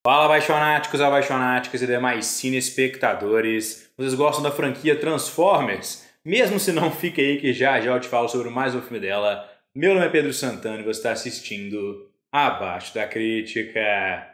Fala, apaixonáticos, apaixonáticas e demais cinespectadores. Vocês gostam da franquia Transformers? Mesmo se não, fica aí que já já eu te falo sobre mais um filme dela. Meu nome é Pedro Santana e você está assistindo Abaixo da Crítica.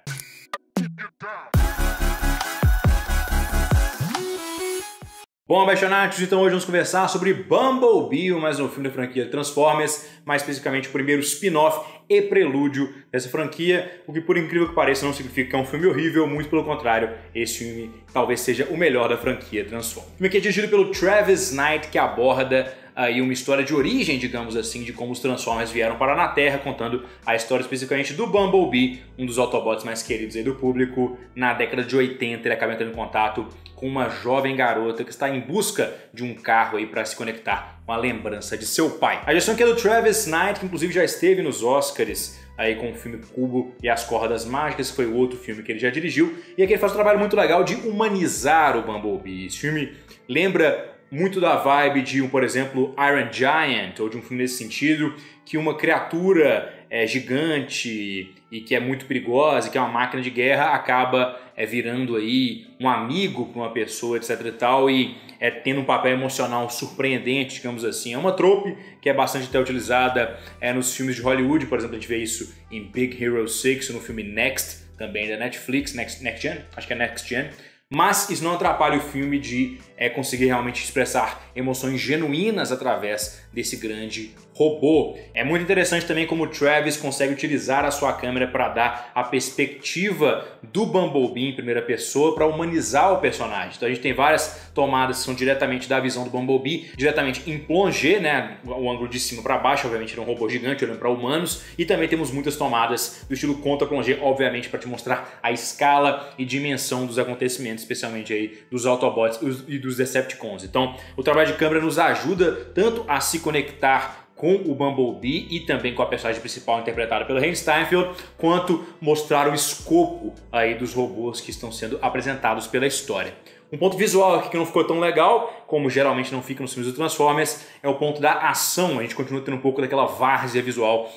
Bom, apaixonados, então hoje vamos conversar sobre Bumblebee, mais um filme da franquia Transformers, mais especificamente o primeiro spin-off e prelúdio dessa franquia, o que por incrível que pareça não significa que é um filme horrível, muito pelo contrário, esse filme talvez seja o melhor da franquia Transformers. O filme aqui é dirigido pelo Travis Knight, que aborda aí uma história de origem, digamos assim, de como os Transformers vieram parar na Terra, contando a história especificamente do Bumblebee, um dos Autobots mais queridos aí do público. Na década de 80 ele acaba entrando em contato com uma jovem garota que está em busca de um carro aí para se conectar com a lembrança de seu pai. A direção aqui é do Travis Knight, que inclusive já esteve nos Oscars aí com o filme Kubo e as Cordas Mágicas, que foi o outro filme que ele já dirigiu, e aqui ele faz um trabalho muito legal de humanizar o Bumblebee. Esse filme lembra muito da vibe de, por exemplo, Iron Giant, ou de um filme nesse sentido, que uma criatura gigante e que é muito perigosa, que é uma máquina de guerra, acaba virando aí um amigo para uma pessoa, etc e tal, e tendo um papel emocional surpreendente, digamos assim. É uma trope que é bastante até utilizada nos filmes de Hollywood, por exemplo, a gente vê isso em Big Hero 6, no filme Next, também da Netflix, Next Gen, acho que é Next Gen. Mas isso não atrapalha o filme de conseguir realmente expressar emoções genuínas através desse grande robô. É muito interessante também como o Travis consegue utilizar a sua câmera para dar a perspectiva do Bumblebee em primeira pessoa para humanizar o personagem. Então a gente tem várias tomadas que são diretamente da visão do Bumblebee, diretamente em plongé, né, o ângulo de cima para baixo, obviamente ele é um robô gigante olhando para humanos, e também temos muitas tomadas do estilo contra plongé, obviamente para te mostrar a escala e dimensão dos acontecimentos, especialmente aí dos Autobots e dos Decepticons. Então o trabalho de câmera nos ajuda tanto a se conectar com o Bumblebee e também com a personagem principal interpretada pelo Hailee Steinfeld, quanto mostrar o escopo aí dos robôs que estão sendo apresentados pela história. Um ponto visual aqui que não ficou tão legal, como geralmente não fica nos filmes do Transformers, é o ponto da ação. A gente continua tendo um pouco daquela várzea visual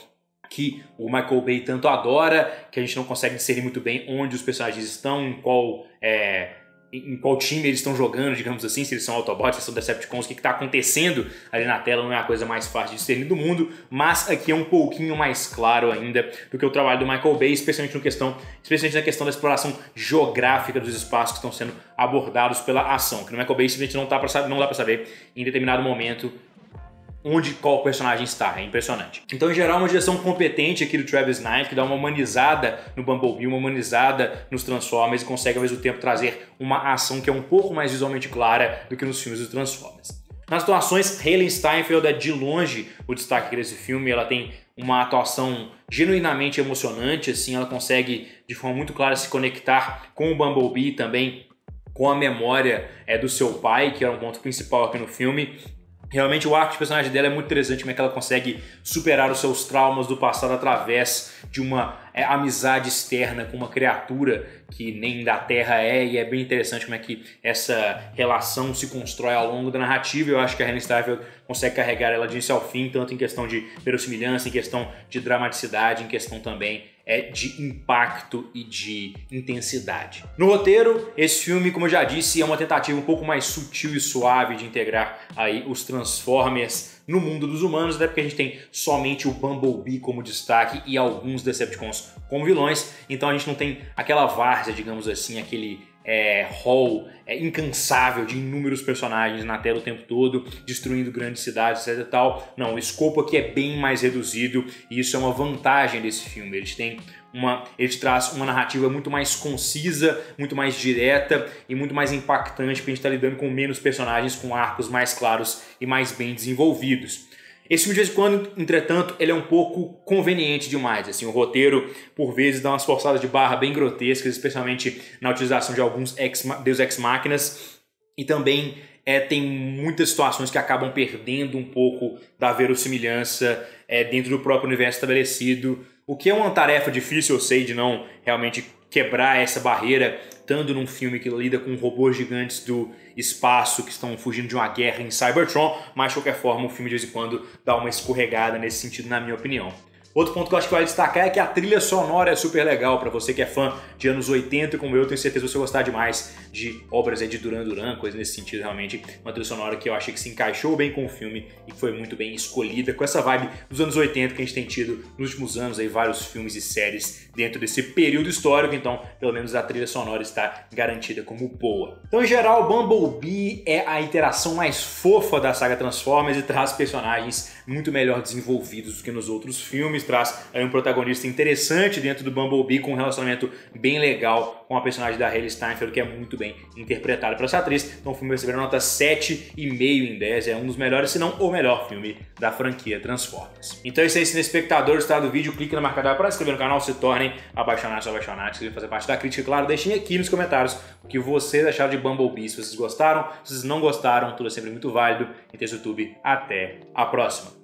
que o Michael Bay tanto adora, que a gente não consegue discernir muito bem onde os personagens estão, em qual time eles estão jogando, digamos assim, se eles são Autobots, se são Decepticons, o que está acontecendo ali na tela não é a coisa mais fácil de discernir do mundo, mas aqui é um pouquinho mais claro ainda do que o trabalho do Michael Bay, especialmente na questão da exploração geográfica dos espaços que estão sendo abordados pela ação, que no Michael Bay simplesmente não dá para saber em determinado momento qual personagem está, é impressionante. Então, em geral, uma direção competente aqui do Travis Knight, que dá uma humanizada no Bumblebee, uma humanizada nos Transformers e consegue ao mesmo tempo trazer uma ação que é um pouco mais visualmente clara do que nos filmes dos Transformers. Nas atuações, Hailee Steinfeld é de longe o destaque desse filme. Ela tem uma atuação genuinamente emocionante, assim, ela consegue de forma muito clara se conectar com o Bumblebee, também com a memória do seu pai, que é um ponto principal aqui no filme. Realmente o arco de personagem dela é muito interessante, como é que ela consegue superar os seus traumas do passado através de uma amizade externa com uma criatura que nem da Terra e é bem interessante como é que essa relação se constrói ao longo da narrativa. Eu acho que a Hailee Steinfeld consegue carregar ela de início ao fim, tanto em questão de verossimilhança, em questão de dramaticidade, em questão também de impacto e de intensidade. No roteiro, esse filme, como eu já disse, é uma tentativa um pouco mais sutil e suave de integrar aí os Transformers no mundo dos humanos, até porque a gente tem somente o Bumblebee como destaque e alguns Decepticons como vilões, então a gente não tem aquela várzea, digamos assim, aquele hall incansável de inúmeros personagens na tela o tempo todo, destruindo grandes cidades, etc e tal. Não, o escopo aqui é bem mais reduzido e isso é uma vantagem desse filme. Ele traz uma narrativa muito mais concisa, muito mais direta e muito mais impactante, porque a gente está lidando com menos personagens, com arcos mais claros e mais bem desenvolvidos. Esse filme, de vez em quando, entretanto, ele é um pouco conveniente demais. Assim, o roteiro, por vezes, dá umas forçadas de barra bem grotescas, especialmente na utilização de alguns Deus Ex Máquinas. E também tem muitas situações que acabam perdendo um pouco da verossimilhança dentro do próprio universo estabelecido. O que é uma tarefa difícil, eu sei, de não realmente quebrar essa barreira, estando num filme que lida com robôs gigantes do espaço que estão fugindo de uma guerra em Cybertron, mas de qualquer forma o filme de vez em quando dá uma escorregada nesse sentido, na minha opinião. Outro ponto que eu acho que vale destacar é que a trilha sonora é super legal para você que é fã de anos 80 e como eu, tenho certeza que você vai gostar demais de obras aí de Duran Duran, coisa nesse sentido, realmente uma trilha sonora que eu achei que se encaixou bem com o filme e que foi muito bem escolhida, com essa vibe dos anos 80 que a gente tem tido nos últimos anos, aí vários filmes e séries dentro desse período histórico, então pelo menos a trilha sonora está garantida como boa. Então, em geral, Bumblebee é a iteração mais fofa da saga Transformers e traz personagens muito melhor desenvolvidos do que nos outros filmes, traz aí um protagonista interessante dentro do Bumblebee com um relacionamento bem legal com a personagem da Hailee Steinfeld, que é muito bem interpretada por essa atriz. Então o filme recebeu nota 7,5 em 10, é um dos melhores, se não o melhor filme da franquia Transformers. Então é isso aí, espectador, gostar do vídeo, clique na marcadora para se inscrever no canal, se tornem apaixonados ou apaixonados, se quiserem fazer parte da crítica, claro, deixem aqui nos comentários o que vocês acharam de Bumblebee, se vocês gostaram, se vocês não gostaram, tudo é sempre muito válido. Então, YouTube, até a próxima!